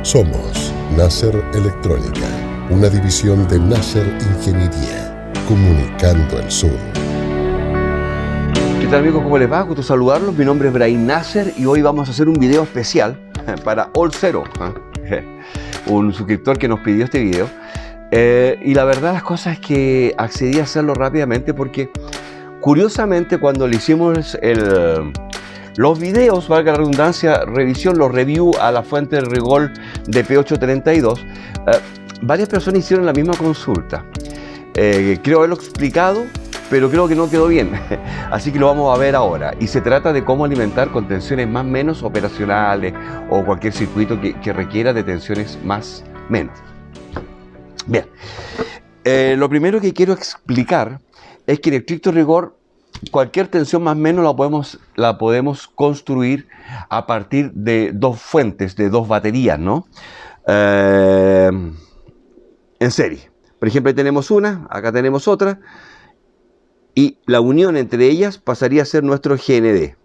Somos Nasser Electrónica, una división de Nasser Ingeniería, comunicando el sur. ¿Qué tal, amigos? ¿Cómo les va? Gusto saludarlos. Mi nombre es Brahim Nasser y hoy vamos a hacer un video especial para All Zero, un suscriptor que nos pidió este video. Y la verdad, las cosas es que accedí a hacerlo rápidamente porque, curiosamente, cuando le hicimos los videos, valga la redundancia, los review a la fuente de rigor de P832, varias personas hicieron la misma consulta. Creo haberlo explicado, pero creo que no quedó bien, así que lo vamos a ver ahora. Y se trata de cómo alimentar con tensiones más menos operacionales o cualquier circuito que requiera de tensiones más menos. Bien, lo primero que quiero explicar es que en estricto rigor cualquier tensión más menos la podemos construir a partir de dos fuentes, de dos baterías, ¿no? En serie. Por ejemplo, ahí tenemos una, acá tenemos otra, y la unión entre ellas pasaría a ser nuestro GND.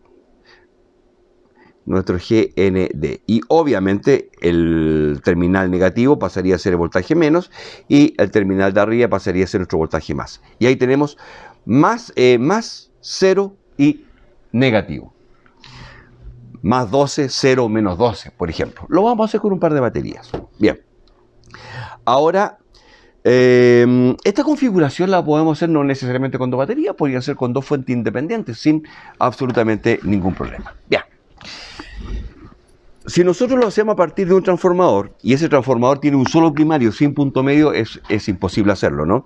Y obviamente el terminal negativo pasaría a ser el voltaje menos y el terminal de arriba pasaría a ser nuestro voltaje más. Y ahí tenemos más 0 y negativo. Más 12, 0, menos 12, por ejemplo. Lo vamos a hacer con un par de baterías. Bien. Ahora, esta configuración la podemos hacer no necesariamente con dos baterías, podría ser con dos fuentes independientes sin absolutamente ningún problema. Bien. Si nosotros lo hacemos a partir de un transformador y ese transformador tiene un solo primario sin punto medio, es imposible hacerlo, ¿no?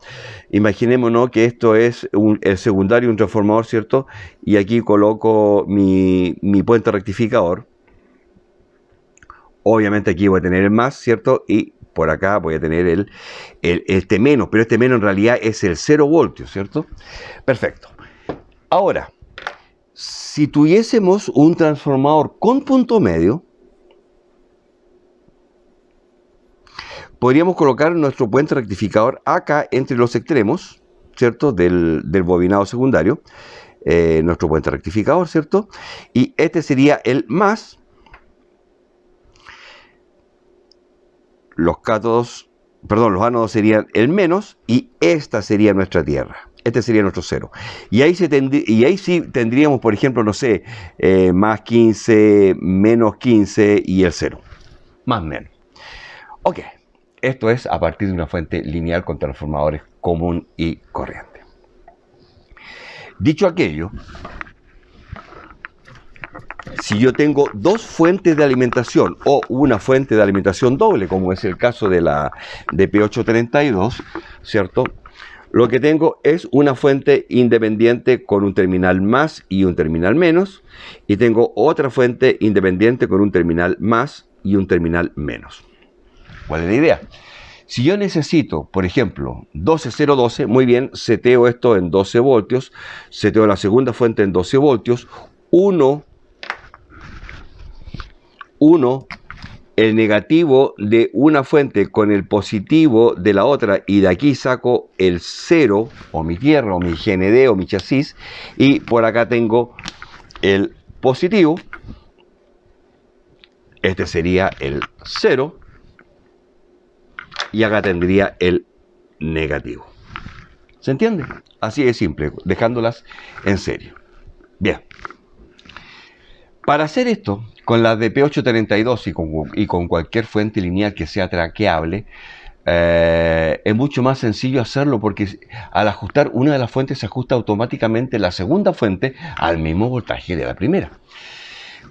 Imaginémonos que esto es el secundario, un transformador, ¿cierto? Y aquí coloco mi puente rectificador. Obviamente aquí voy a tener el más, ¿cierto? Y por acá voy a tener este menos, pero este menos en realidad es el 0 voltios, ¿cierto? Perfecto. Ahora, si tuviésemos un transformador con punto medio, podríamos colocar nuestro puente rectificador acá entre los extremos, ¿cierto? Del bobinado secundario, nuestro puente rectificador, ¿cierto? Y este sería el más. Los ánodos serían el menos y esta sería nuestra tierra. Este sería nuestro cero. Y ahí sí tendríamos, por ejemplo, no sé, más 15, menos 15 y el cero. Más menos. Ok. Esto es a partir de una fuente lineal con transformadores común y corriente. Dicho aquello, si yo tengo dos fuentes de alimentación o una fuente de alimentación doble, como es el caso de P832, ¿cierto? Lo que tengo es una fuente independiente con un terminal más y un terminal menos, y tengo otra fuente independiente con un terminal más y un terminal menos. ¿Cuál es la idea? Si yo necesito, por ejemplo, 12,012, muy bien, seteo esto en 12 voltios, seteo la segunda fuente en 12 voltios, uno el negativo de una fuente con el positivo de la otra, y de aquí saco el 0, o mi tierra, o mi GND, o mi chasis, y por acá tengo el positivo, este sería el 0, y acá tendría el negativo. ¿Se entiende? Así de simple, dejándolas en serio. Bien. Para hacer esto, con las de P832 y con cualquier fuente lineal que sea traqueable, es mucho más sencillo hacerlo porque al ajustar una de las fuentes se ajusta automáticamente la segunda fuente al mismo voltaje de la primera.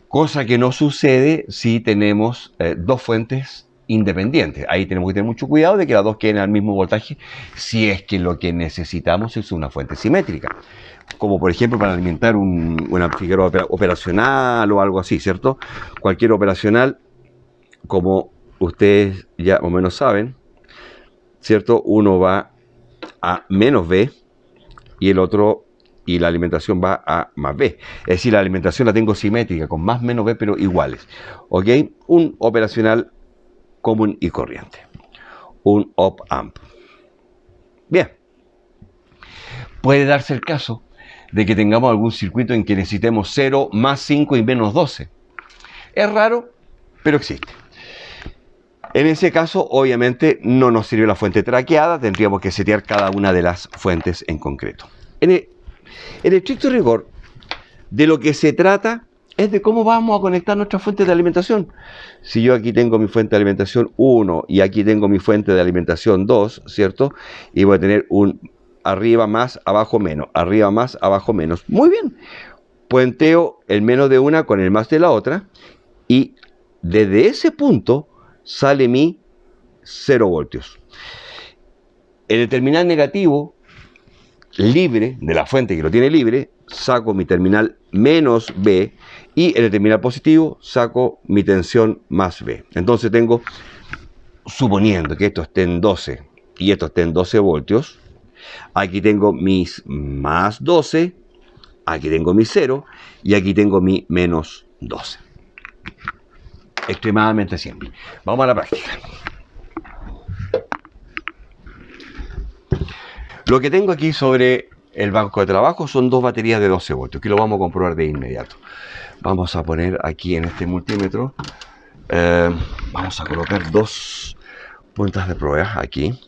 Cosa que no sucede si tenemos dos fuentes independientes. Ahí tenemos que tener mucho cuidado de que las dos queden al mismo voltaje si es que lo que necesitamos es una fuente simétrica. Como por ejemplo para alimentar un amplificador operacional o algo así, ¿cierto? Cualquier operacional, como ustedes ya más o menos saben, ¿cierto? Uno va a menos B y el otro, y la alimentación va a más B. Es decir, la alimentación la tengo simétrica, con más menos B, pero iguales. ¿Ok? Un operacional común y corriente. Un op-amp. Bien. Puede darse el caso de que tengamos algún circuito en que necesitemos 0, más 5 y menos 12. Es raro, pero existe. En ese caso, obviamente, no nos sirve la fuente traqueada, tendríamos que setear cada una de las fuentes en concreto. En estricto rigor, de lo que se trata es de cómo vamos a conectar nuestras fuentes de alimentación. Si yo aquí tengo mi fuente de alimentación 1 y aquí tengo mi fuente de alimentación 2, ¿cierto? Y voy a tener un arriba más, abajo menos, arriba más, abajo menos. Muy bien. Puenteo el menos de una con el más de la otra y desde ese punto sale mi 0 voltios. En el terminal negativo, libre, de la fuente que lo tiene libre, saco mi terminal menos B y en el terminal positivo saco mi tensión más B. Entonces tengo, suponiendo que esto esté en 12 y esto esté en 12 voltios, aquí tengo mis más 12, aquí tengo mi 0 y aquí tengo mi menos 12. Extremadamente simple. Vamos a la práctica. Lo que tengo aquí sobre el banco de trabajo son dos baterías de 12 voltios, que lo vamos a comprobar de inmediato. Vamos a poner aquí en este multímetro, vamos a colocar dos puntas de prueba aquí.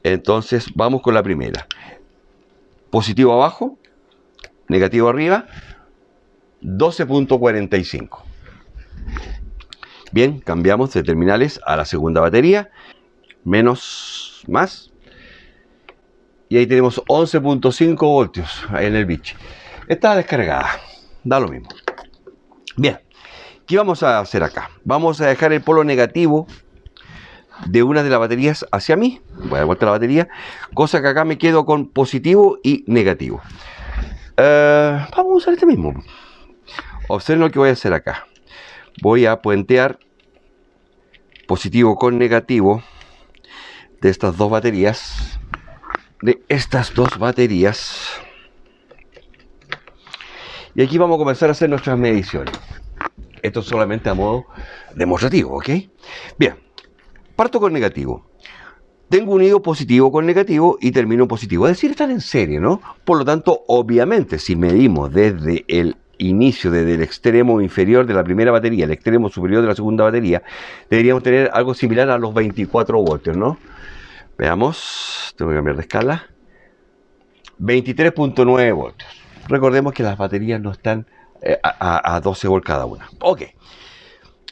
Entonces vamos con la primera. Positivo abajo, negativo arriba, 12.45. Bien, cambiamos de terminales a la segunda batería, menos, más. Y ahí tenemos 11.5 voltios en el biche. Está descargada, da lo mismo. Bien, ¿qué vamos a hacer acá? Vamos a dejar el polo negativo de una de las baterías hacia mí. Voy a dar vuelta a la batería, cosa que acá me quedo con positivo y negativo. Vamos a usar este mismo. Observen lo que voy a hacer acá. Voy a puentear positivo con negativo de estas dos baterías. Y aquí vamos a comenzar a hacer nuestras mediciones. Esto es solamente a modo demostrativo, ¿ok? Bien, parto con negativo. Tengo unido positivo con negativo y termino en positivo. Es decir, están en serie, ¿no? Por lo tanto, obviamente, si medimos desde el inicio, desde el extremo inferior de la primera batería al extremo superior de la segunda batería, deberíamos tener algo similar a los 24 voltios, ¿no? Veamos, tengo que cambiar de escala. 23.9 voltios. Recordemos que las baterías no están a 12 volts cada una. Ok.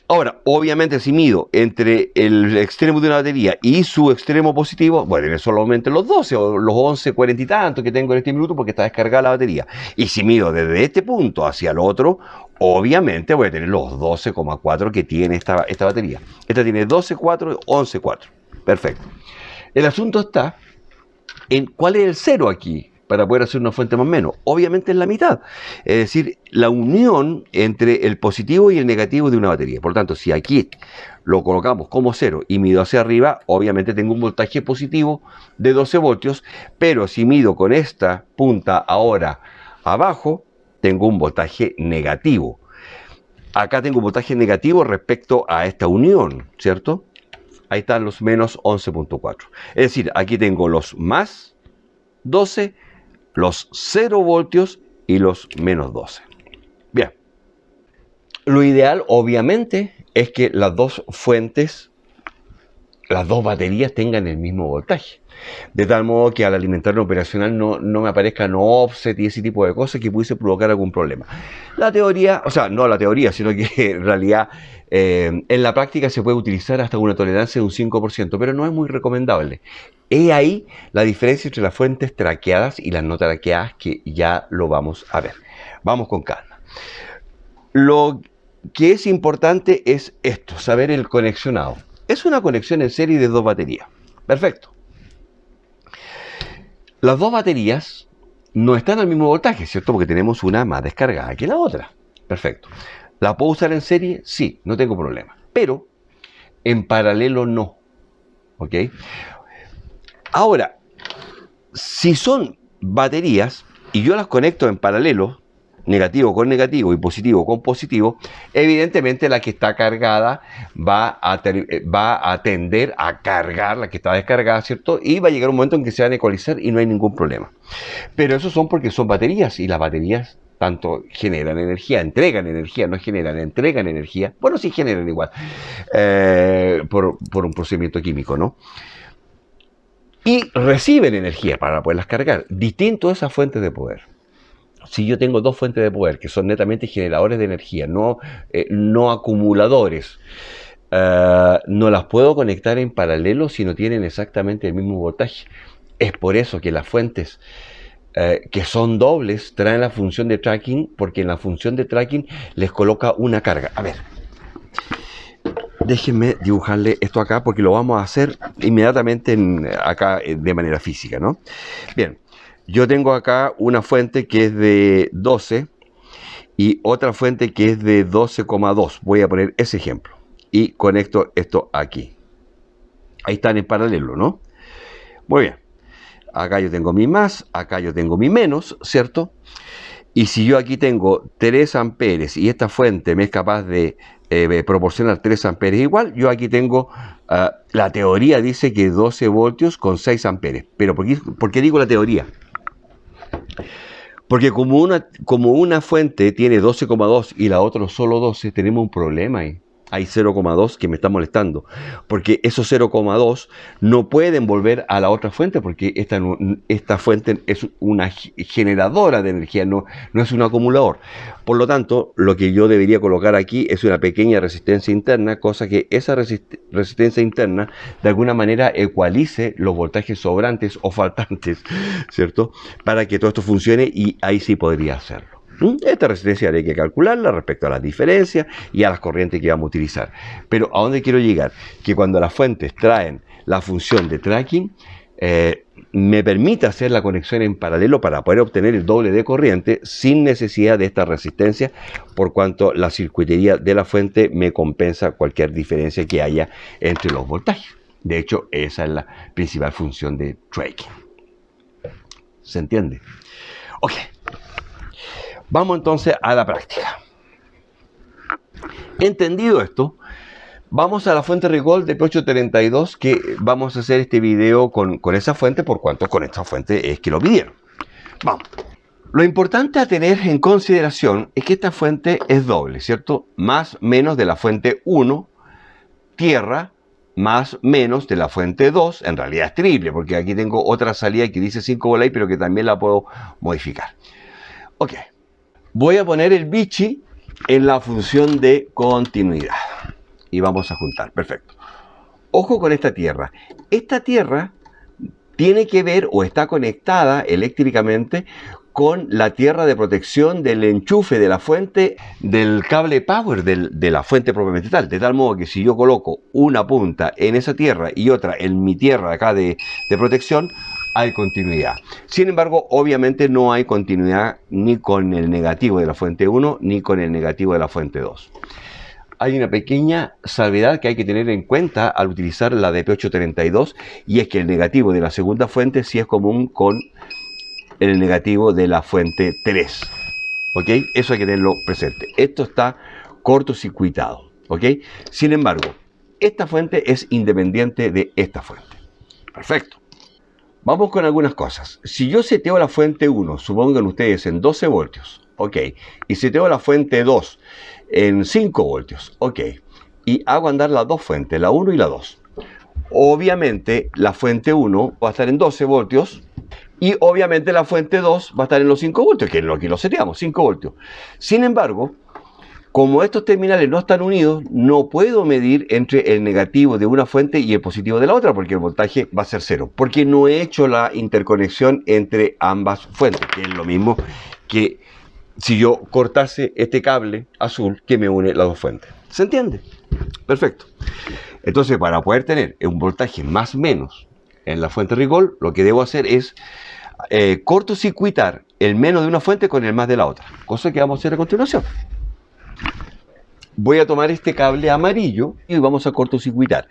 Ahora, obviamente, si mido entre el extremo de una batería y su extremo positivo, voy a tener solamente los 12 o los 11.40 y tanto que tengo en este minuto porque está descargada la batería. Y si mido desde este punto hacia el otro, obviamente voy a tener los 12,4 que tiene esta batería. Esta tiene 12,4 y 11,4. Perfecto. El asunto está en cuál es el cero aquí para poder hacer una fuente más o menos. Obviamente es la mitad. Es decir, la unión entre el positivo y el negativo de una batería. Por lo tanto, si aquí lo colocamos como cero y mido hacia arriba, obviamente tengo un voltaje positivo de 12 voltios, pero si mido con esta punta ahora abajo, tengo un voltaje negativo. Acá tengo un voltaje negativo respecto a esta unión, ¿cierto? Ahí están los menos 11.4. Es decir, aquí tengo los más 12, los 0 voltios y los menos 12. Bien. Lo ideal, obviamente, es que las dos fuentes, las dos baterías tengan el mismo voltaje. De tal modo que al alimentar operacional no me aparezcan offset y ese tipo de cosas que pudiese provocar algún problema. La teoría, o sea, no la teoría, sino que en realidad en la práctica se puede utilizar hasta una tolerancia de un 5%, pero no es muy recomendable. He ahí la diferencia entre las fuentes traqueadas y las no traqueadas, que ya lo vamos a ver. Vamos con calma. Lo que es importante es esto, saber el conexionado. Es una conexión en serie de dos baterías. Perfecto. Las dos baterías no están al mismo voltaje, ¿cierto? Porque tenemos una más descargada que la otra. Perfecto. ¿La puedo usar en serie? Sí, no tengo problema. Pero en paralelo no. ¿Ok? Ahora, si son baterías y yo las conecto en paralelo, negativo con negativo y positivo con positivo, evidentemente la que está cargada va a tender a cargar la que está descargada, ¿cierto? Y va a llegar un momento en que se van a ecualizar y no hay ningún problema. Pero eso son porque son baterías y las baterías tanto generan energía, entregan energía, no generan, entregan energía. Bueno, sí generan igual, por un procedimiento químico, ¿no? Y reciben energía para poderlas cargar. Distinto a esas fuentes de poder. Si yo tengo dos fuentes de poder que son netamente generadores de energía, no acumuladores, no las puedo conectar en paralelo si no tienen exactamente el mismo voltaje. Es por eso que las fuentes que son dobles traen la función de tracking, porque en la función de tracking les coloca una carga. A ver, déjenme dibujarle esto acá porque lo vamos a hacer inmediatamente acá de manera física, ¿no? Bien, yo tengo acá una fuente que es de 12 y otra fuente que es de 12,2. Voy a poner ese ejemplo y conecto esto aquí. Ahí están en paralelo, ¿no? Muy bien. Acá yo tengo mi más, acá yo tengo mi menos, ¿cierto? Y si yo aquí tengo 3 amperes y esta fuente me es capaz de proporcionar 3 amperes igual, yo aquí tengo, la teoría dice que 12 voltios con 6 amperes. Pero ¿por qué digo la teoría? Porque como una fuente tiene 12,2 y la otra solo 12, tenemos un problema ahí. Hay 0,2 que me está molestando, porque esos 0,2 no pueden volver a la otra fuente, porque esta fuente es una generadora de energía, no es un acumulador. Por lo tanto, lo que yo debería colocar aquí es una pequeña resistencia interna, cosa que esa resistencia interna de alguna manera ecualice los voltajes sobrantes o faltantes, ¿cierto? Para que todo esto funcione, y ahí sí podría hacerlo. Esta resistencia hay que calcularla respecto a las diferencias y a las corrientes que vamos a utilizar. Pero ¿a dónde quiero llegar? Que cuando las fuentes traen la función de tracking, me permite hacer la conexión en paralelo para poder obtener el doble de corriente sin necesidad de esta resistencia, por cuanto la circuitería de la fuente me compensa cualquier diferencia que haya entre los voltajes. De hecho, esa es la principal función de tracking. ¿Se entiende? Ok. Vamos entonces a la práctica. Entendido esto, vamos a la fuente Rigol de P832, que vamos a hacer este video con esa fuente, por cuanto con esta fuente es que lo pidieron. Vamos. Lo importante a tener en consideración es que esta fuente es doble, ¿cierto? Más menos de la fuente 1, tierra, más menos de la fuente 2, en realidad es triple, porque aquí tengo otra salida que dice 5 volts, pero que también la puedo modificar. Ok. Voy a poner el bichi en la función de continuidad. Y vamos a juntar. Perfecto. Ojo con esta tierra. Esta tierra tiene que ver o está conectada eléctricamente con la tierra de protección del enchufe de la fuente, del cable power de la fuente propiamente tal. De tal modo que si yo coloco una punta en esa tierra y otra en mi tierra acá de protección, hay continuidad. Sin embargo, obviamente no hay continuidad ni con el negativo de la fuente 1 ni con el negativo de la fuente 2. Hay una pequeña salvedad que hay que tener en cuenta al utilizar la de P832, y es que el negativo de la segunda fuente sí es común con el negativo de la fuente 3. ¿Ok? Eso hay que tenerlo presente. Esto está cortocircuitado. ¿Ok? Sin embargo, esta fuente es independiente de esta fuente. Perfecto. Vamos con algunas cosas. Si yo seteo la fuente 1, supongan ustedes, en 12 voltios, ok, y seteo la fuente 2 en 5 voltios, ok, y hago andar las dos fuentes, la 1 y la 2. Obviamente la fuente 1 va a estar en 12 voltios y obviamente la fuente 2 va a estar en los 5 voltios, que es lo que lo seteamos, 5 voltios. Sin embargo, como estos terminales no están unidos, no puedo medir entre el negativo de una fuente y el positivo de la otra, porque el voltaje va a ser cero, porque no he hecho la interconexión entre ambas fuentes, que es lo mismo que si yo cortase este cable azul que me une las dos fuentes. ¿Se entiende? Perfecto. Entonces, para poder tener un voltaje más o menos en la fuente Rigol, lo que debo hacer es cortocircuitar el menos de una fuente con el más de la otra, cosa que vamos a hacer a continuación. Voy a tomar este cable amarillo y vamos a cortocircuitar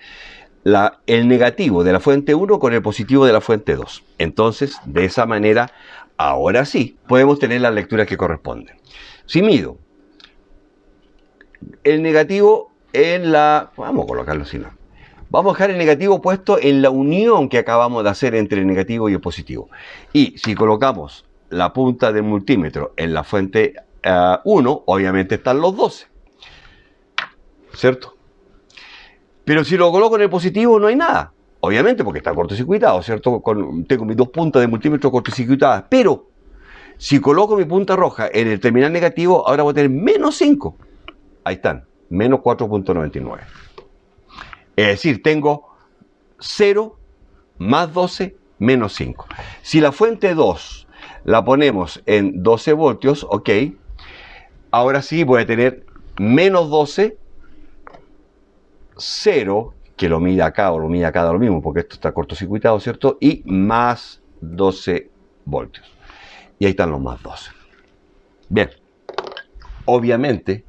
el negativo de la fuente 1 con el positivo de la fuente 2. Entonces, de esa manera, ahora sí, podemos tener las lecturas que corresponden. Si mido el negativo en la... Vamos a colocarlo así, ¿no? Vamos a dejar el negativo puesto en la unión que acabamos de hacer entre el negativo y el positivo. Y si colocamos la punta del multímetro en la fuente 1, obviamente están los 12. ¿Cierto? Pero si lo coloco en el positivo no hay nada. Obviamente porque está cortocircuitado, ¿cierto? Tengo mis dos puntas de multímetro cortocircuitadas. Pero si coloco mi punta roja en el terminal negativo, ahora voy a tener menos 5. Ahí están, menos 4.99. Es decir, tengo 0 más 12 menos 5. Si la fuente 2 la ponemos en 12 voltios, ok, ahora sí voy a tener menos 12, 0, que lo mida acá o lo mida acá, da lo mismo, porque esto está cortocircuitado, ¿cierto? Y más 12 voltios. Y ahí están los más 12. Bien, obviamente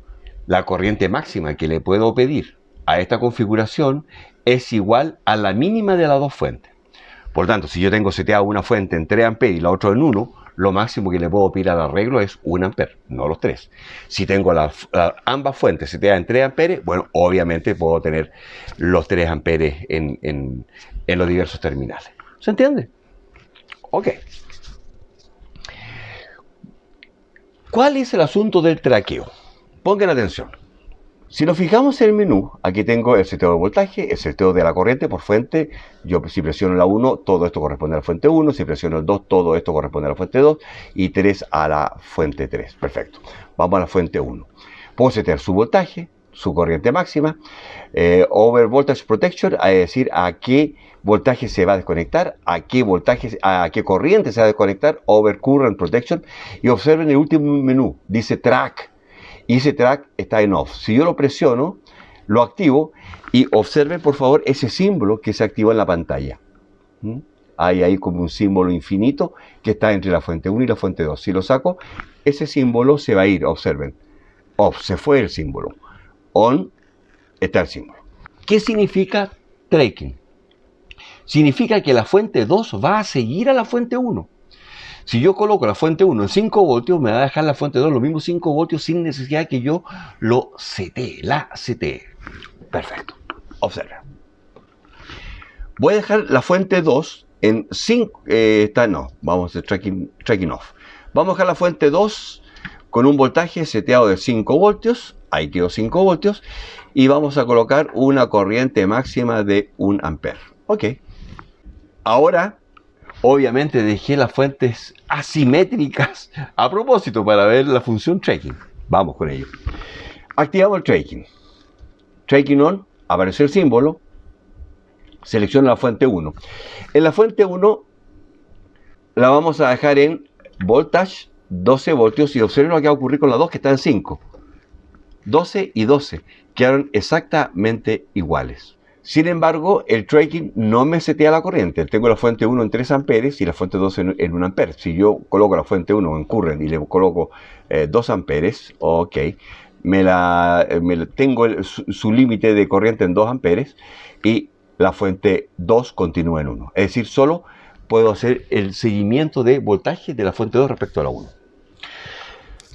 la corriente máxima que le puedo pedir a esta configuración es igual a la mínima de las dos fuentes. Por tanto, si yo tengo seteada una fuente en 3 amperes y la otra en 1, lo máximo que le puedo pedir al arreglo es 1 ampere, no los 3. Si tengo ambas fuentes seteadas en 3 amperes, bueno, obviamente puedo tener los 3 amperes en los diversos terminales. ¿Se entiende? Ok. ¿Cuál es el asunto del traqueo? Pongan atención. Si nos fijamos en el menú, aquí tengo el seteo de voltaje, el seteo de la corriente por fuente. Yo si presiono la 1, todo esto corresponde a la fuente 1. Si presiono el 2, todo esto corresponde a la fuente 2. Y 3 a la fuente 3. Perfecto. Vamos a la fuente 1. Puedo setear su voltaje, su corriente máxima. Over Voltage Protection, es decir, a qué voltaje se va a desconectar, a qué corriente se va a desconectar. Over Current Protection. Y observen el último menú, dice Track. Y ese track está en off. Si yo lo presiono, lo activo y observen por favor ese símbolo que se activa en la pantalla. Hay ahí como un símbolo infinito que está entre la fuente 1 y la fuente 2. Si lo saco, ese símbolo se va a ir, observen. Off, se fue el símbolo. On, está el símbolo. ¿Qué significa tracking? Significa que la fuente 2 va a seguir a la fuente 1. Si yo coloco la fuente 1 en 5 voltios, me va a dejar la fuente 2 los mismos 5 voltios sin necesidad de que yo lo setee, la setee. Perfecto. Observen. Voy a dejar la fuente 2 en 5... vamos a hacer tracking off. Vamos a dejar la fuente 2 con un voltaje seteado de 5 voltios. Ahí quedó 5 voltios. Y vamos a colocar una corriente máxima de 1 ampere. Ok. Ahora... obviamente dejé las fuentes asimétricas a propósito para ver la función tracking. Vamos con ello. Activamos el tracking. Tracking on, apareció el símbolo. Selecciono la fuente 1. En la fuente 1 la vamos a dejar en voltage 12 voltios y observen lo que va a ocurrir con las dos que están en 5. 12 y 12 quedaron exactamente iguales. Sin embargo, el tracking no me setea la corriente. Tengo la fuente 1 en 3 amperes y la fuente 2 en 1 ampere. Si yo coloco la fuente 1 en current y le coloco 2 amperes, ok, tengo su límite de corriente en 2 amperes y la fuente 2 continúa en 1. Es decir, solo puedo hacer el seguimiento de voltaje de la fuente 2 respecto a la 1.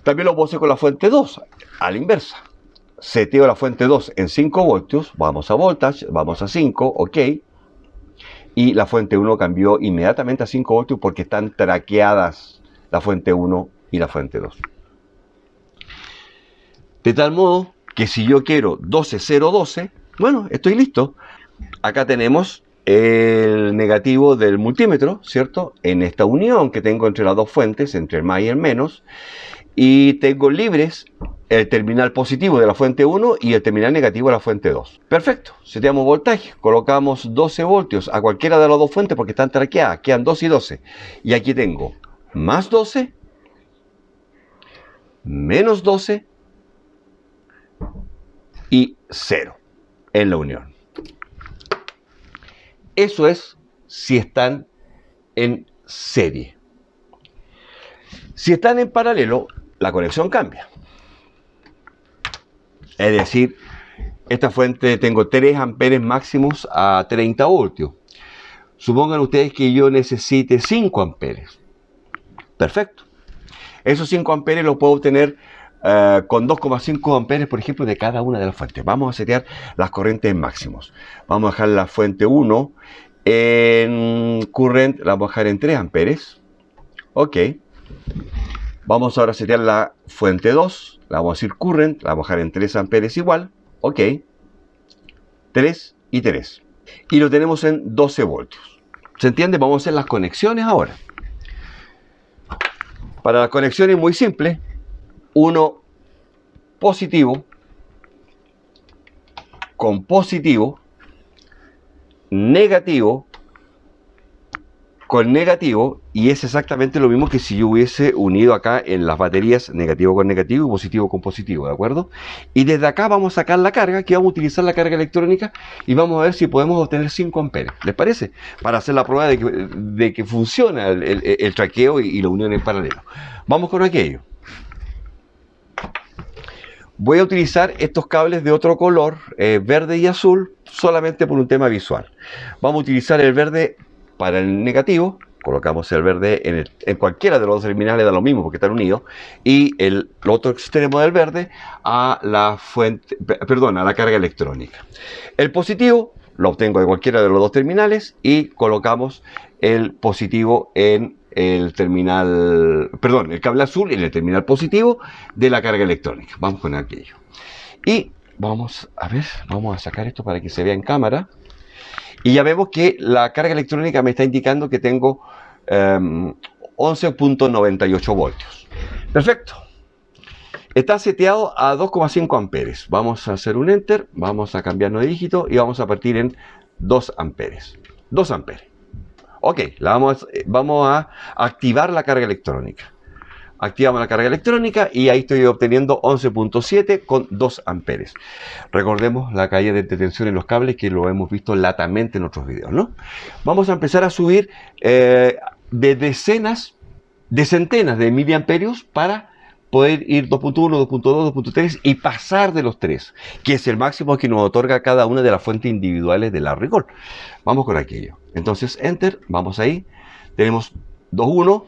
También lo puedo hacer con la fuente 2, a la inversa. Seteo la fuente 2 en 5 voltios, vamos a voltage, vamos a 5, ok. Y la fuente 1 cambió inmediatamente a 5 voltios porque están traqueadas la fuente 1 y la fuente 2. De tal modo que si yo quiero 12,012, bueno, estoy listo. Acá tenemos el negativo del multímetro, ¿cierto? En esta unión que tengo entre las dos fuentes, entre el más y el menos. Y tengo libres el terminal positivo de la fuente 1 y el terminal negativo de la fuente 2. Perfecto, seteamos voltaje, colocamos 12 voltios a cualquiera de las dos fuentes porque están traqueadas, quedan 12 y 12. Y aquí tengo más 12, menos 12 y 0 en la unión. Eso es si están en serie. Si están en paralelo, la conexión cambia. Es decir, esta fuente tengo 3 amperes máximos a 30 voltios. Supongan ustedes que yo necesite 5 amperes. Perfecto. Esos 5 amperes los puedo obtener con 2,5 amperes, por ejemplo, de cada una de las fuentes. Vamos a setear las corrientes en máximos. Vamos a dejar la fuente 1 en current, la vamos a dejar en 3 amperes. Ok. Vamos ahora a setear la fuente 2. La vamos a decir current, la vamos a dejar en 3 amperes igual. Ok. 3 y 3. Y lo tenemos en 12 voltios. ¿Se entiende? Vamos a hacer las conexiones ahora. Para las conexiones muy simple. Uno positivo con positivo, negativo con negativo, y es exactamente lo mismo que si yo hubiese unido acá en las baterías negativo con negativo y positivo con positivo, ¿de acuerdo? Y desde acá vamos a sacar la carga, que vamos a utilizar la carga electrónica y vamos a ver si podemos obtener 5 amperes, ¿les parece? Para hacer la prueba de que funciona el traqueo y la unión en paralelo. Vamos con aquello. Voy a utilizar estos cables de otro color, verde y azul, solamente por un tema visual. Vamos a utilizar el verde para el negativo, colocamos el verde en cualquiera de los dos terminales, da lo mismo porque están unidos, y el otro extremo del verde a la fuente, perdón, a la carga electrónica. El positivo lo obtengo de cualquiera de los dos terminales y colocamos el positivo en el terminal, perdón, el cable azul en el terminal positivo de la carga electrónica. Vamos con aquello. Y vamos a ver, vamos a sacar esto para que se vea en cámara. Y ya vemos que la carga electrónica me está indicando que tengo 11.98 voltios. Perfecto. Está seteado a 2,5 amperes. Vamos a hacer un enter, vamos a cambiarnos de dígito y vamos a partir en 2 amperes. 2 amperes. Ok, vamos a activar la carga electrónica. Activamos la carga electrónica y ahí estoy obteniendo 11.7 con 2 amperes. Recordemos la caída de tensión en los cables, que lo hemos visto latamente en otros videos, ¿no? Vamos a empezar a subir de decenas, de centenas de miliamperios para poder ir 2.1, 2.2, 2.3 y pasar de los 3, que es el máximo que nos otorga cada una de las fuentes individuales de la Rigol. Vamos con aquello. Entonces, enter, vamos ahí. Tenemos 2.1,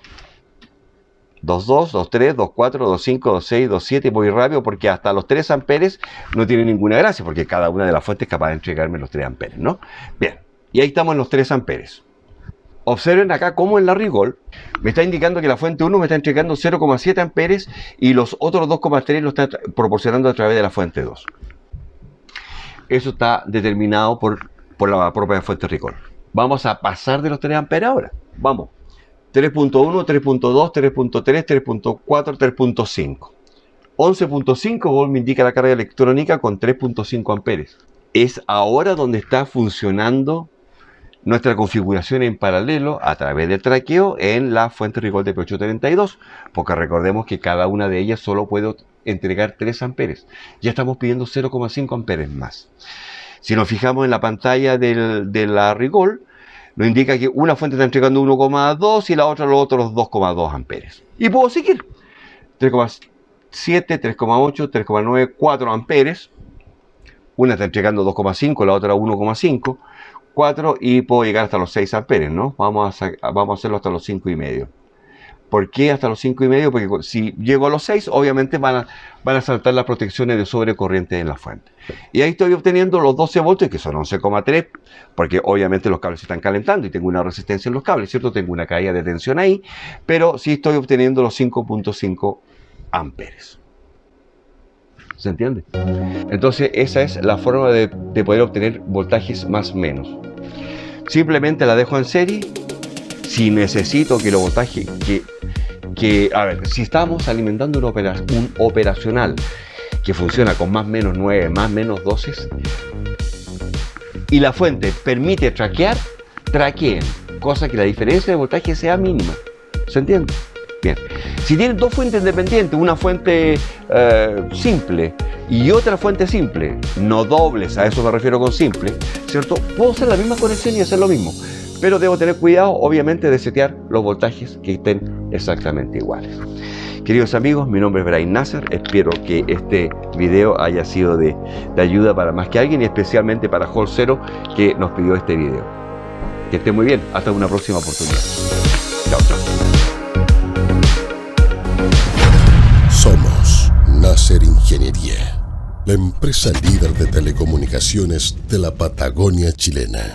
2.2, 2.3, 2.4, 2.5, 2.6, 2.7, voy rápido porque hasta los 3 amperes no tiene ninguna gracia, porque cada una de las fuentes es capaz de entregarme los 3 amperes, ¿no? Bien, y ahí estamos en los 3 amperes. Observen acá cómo en la Rigol me está indicando que la fuente 1 me está entregando 0,7 amperes y los otros 2,3 lo está proporcionando a través de la fuente 2. Eso está determinado por la propia fuente Rigol. Vamos a pasar de los 3 amperes ahora. Vamos. 3.1, 3.2, 3.3, 3.4, 3.5. 11.5 volt me indica la carga electrónica con 3.5 amperes. Es ahora donde está funcionando nuestra configuración en paralelo a través del traqueo en la fuente Rigol de P832, porque recordemos que cada una de ellas solo puede entregar 3 amperes. Ya estamos pidiendo 0,5 amperes más. Si nos fijamos en la pantalla de la Rigol, nos indica que una fuente está entregando 1,2 y la otra los otros 2,2 amperes. Y puedo seguir. 3,7, 3,8, 3,9, 4 amperes. Una está entregando 2,5, la otra 1,5, 4 y puedo llegar hasta los 6 amperes, ¿no? Vamos a hacerlo hasta los 5,5. ¿Por qué hasta los 5,5? Porque si llego a los 6, obviamente van a saltar las protecciones de sobrecorriente en la fuente. Y ahí estoy obteniendo los 12 voltios, que son 11,3, porque obviamente los cables se están calentando y tengo una resistencia en los cables, ¿cierto? Tengo una caída de tensión ahí, pero sí estoy obteniendo los 5.5 amperes. ¿Se entiende? Entonces, esa es la forma de poder obtener voltajes más menos. Simplemente la dejo en serie. Si necesito que los voltajes, a ver, si estamos alimentando un operacional que funciona con más menos 9, más menos 12, y la fuente permite traquear, traqueen, cosa que la diferencia de voltaje sea mínima. ¿Se entiende? Bien. Si tienen dos fuentes independientes, una fuente simple y otra fuente simple, no dobles, a eso me refiero con simple, ¿cierto? Puedo hacer la misma conexión y hacer lo mismo. Pero debo tener cuidado, obviamente, de setear los voltajes que estén exactamente iguales. Queridos amigos, mi nombre es Brian Nasser. Espero que este video haya sido de ayuda para más que alguien y especialmente para Holzero, que nos pidió este video. Que esté muy bien. Hasta una próxima oportunidad. Chao, chao. Somos Nasser Ingeniería, la empresa líder de telecomunicaciones de la Patagonia chilena.